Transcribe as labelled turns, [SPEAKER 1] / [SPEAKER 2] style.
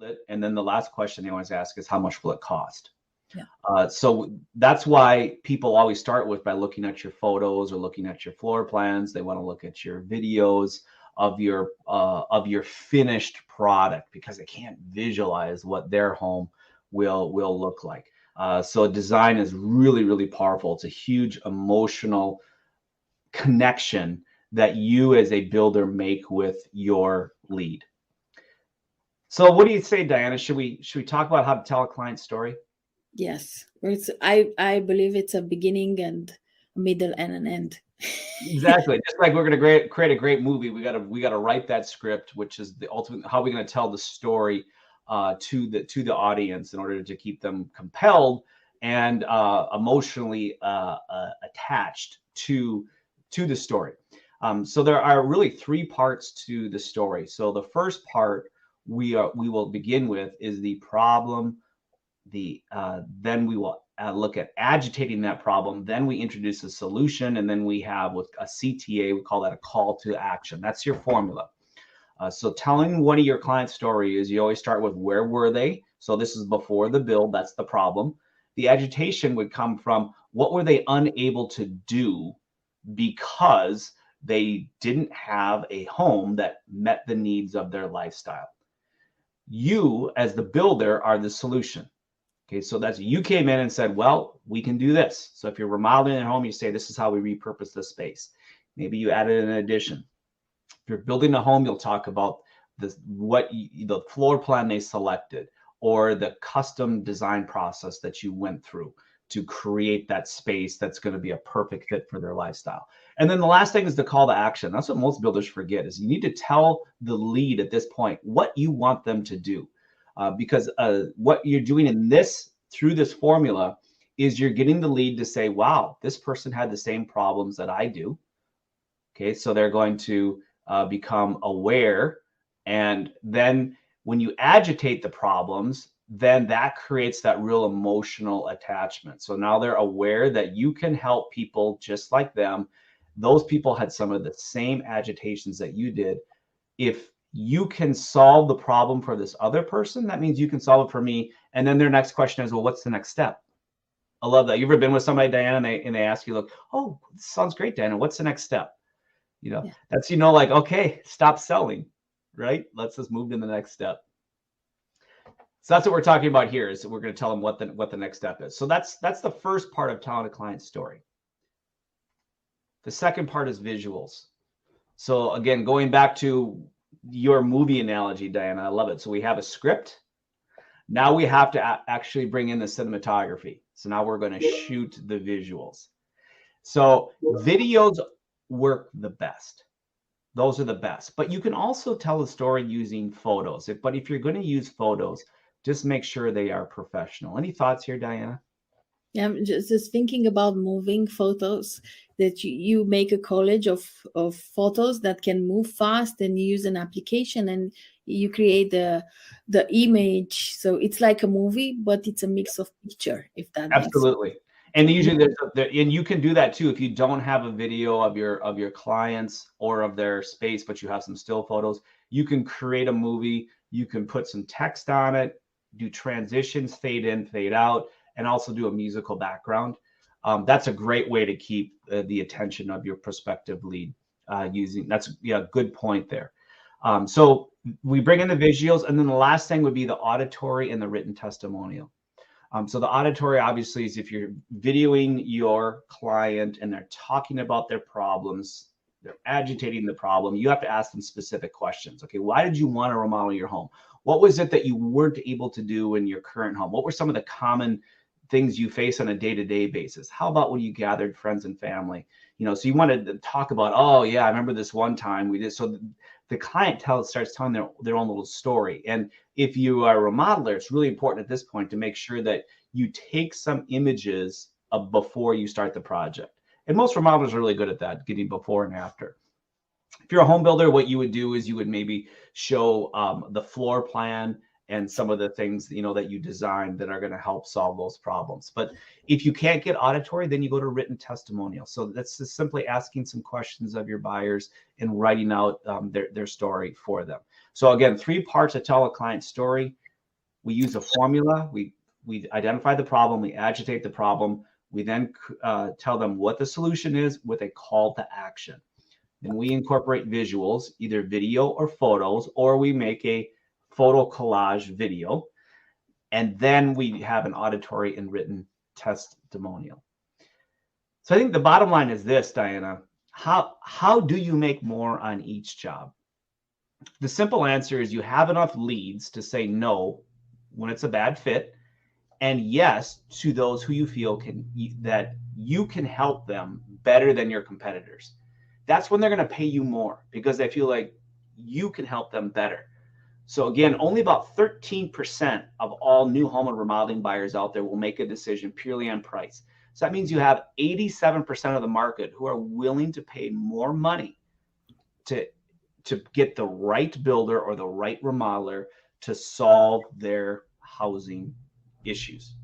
[SPEAKER 1] it. And then the last question they always ask is, how much will it cost?
[SPEAKER 2] Yeah.
[SPEAKER 1] So that's why people always start with by looking at your photos or looking at your floor plans. They want to look at your videos of your finished product, because they can't visualize what their home will look like. So design is really, really powerful. It's a huge emotional connection that you as a builder make with your lead. So what do you say, Diana? Should we talk about how to tell a client story?
[SPEAKER 2] Yes. I believe it's a beginning and a middle and an end.
[SPEAKER 1] Exactly. Just like we're going to create a great movie, we got to write that script, which is the ultimate. How are we going to tell the story to the audience in order to keep them compelled and emotionally attached to the story? So there are really three parts to the story. So the first part we will begin with is the problem. Then we will look at agitating that problem. Then we introduce a solution, and then we have with a CTA, we call that a call to action. That's your formula. So telling one of your client's story is you always start with where were they? So this is before the build. That's the problem. The agitation would come from what were they unable to do because they didn't have a home that met the needs of their lifestyle. You, as the builder, are the solution. Okay, so that's, you came in and said, well, we can do this. So if you're remodeling at home, you say, this is how we repurpose the space. Maybe you added an addition. If you're building a home, you'll talk about the floor plan they selected, or the custom design process that you went through to create that space that's going to be a perfect fit for their lifestyle. And then the last thing is the call to action. That's what most builders forget, is you need to tell the lead at this point what you want them to do. Because what you're doing through this formula is you're getting the lead to say, wow, this person had the same problems that I do. Okay, so they're going to become aware. And then when you agitate the problems, then that creates that real emotional attachment. So now they're aware that you can help people just like them. Those people had some of the same agitations that you did. If you can solve the problem for this other person, that means you can solve it for me. And then their next question is, well, what's the next step? I love that. You ever been with somebody, Diana, and they ask you, look, oh, this sounds great, Diana. What's the next step? Yeah. That's, like, okay, stop selling, right? Let's just move to the next step. So that's what we're talking about here, is that we're going to tell them what the next step is. So that's the first part of telling a client's story. The second part is visuals. So again, going back to your movie analogy, Diana, I love it. So we have a script. Now we have to actually bring in the cinematography. So now we're going to shoot the visuals. So videos work the best. Those are the best. But you can also tell a story using photos. But if you're going to use photos, just make sure they are professional. Any thoughts here, Diana?
[SPEAKER 2] Yeah, I'm just thinking about moving photos, that you make a collage of photos that can move fast, and you use an application and you create the image. So it's like a movie, but it's a mix of picture, if that makes sense.
[SPEAKER 1] Absolutely. And usually and you can do that too if you don't have a video of your clients or of their space, but you have some still photos. You can create a movie. You can put some text on it, do transitions, fade in, fade out, and also do a musical background. That's a great way to keep the attention of your prospective lead good point there. So we bring in the visuals, and then the last thing would be the auditory and the written testimonial. So the auditory obviously is if you're videoing your client and they're talking about their problems, they're agitating the problem, you have to ask them specific questions. Okay, why did you want to remodel your home? What was it that you weren't able to do in your current home? What were some of the common things you face on a day-to-day basis? How about when you gathered friends and family? So you wanted to talk about, oh yeah, I remember this one time we did. So the client starts telling their own little story. And if you are a remodeler, it's really important at this point to make sure that you take some images of before you start the project. And most remodelers are really good at that, getting before and after. If you're a home builder, what you would do is you would maybe show the floor plan and some of the things that you designed that are going to help solve those problems. But if you can't get auditory, then you go to written testimonial. So that's just simply asking some questions of your buyers and writing out their story for them. So again, 3 parts to tell a client story: We use a formula. We identify the problem. We agitate the problem. We then tell them what the solution is with a call to action. Then we incorporate visuals, either video or photos, or we make a photo collage video. And then we have an auditory and written testimonial. So I think the bottom line is this, Diana. How do you make more on each job? The simple answer is you have enough leads to say no when it's a bad fit, and yes to those who you feel that you can help them better than your competitors. That's when they're going to pay you more, because they feel like you can help them better. So again, only about 13% of all new home and remodeling buyers out there will make a decision purely on price. So that means you have 87% of the market who are willing to pay more money to get the right builder or the right remodeler to solve their housing issues.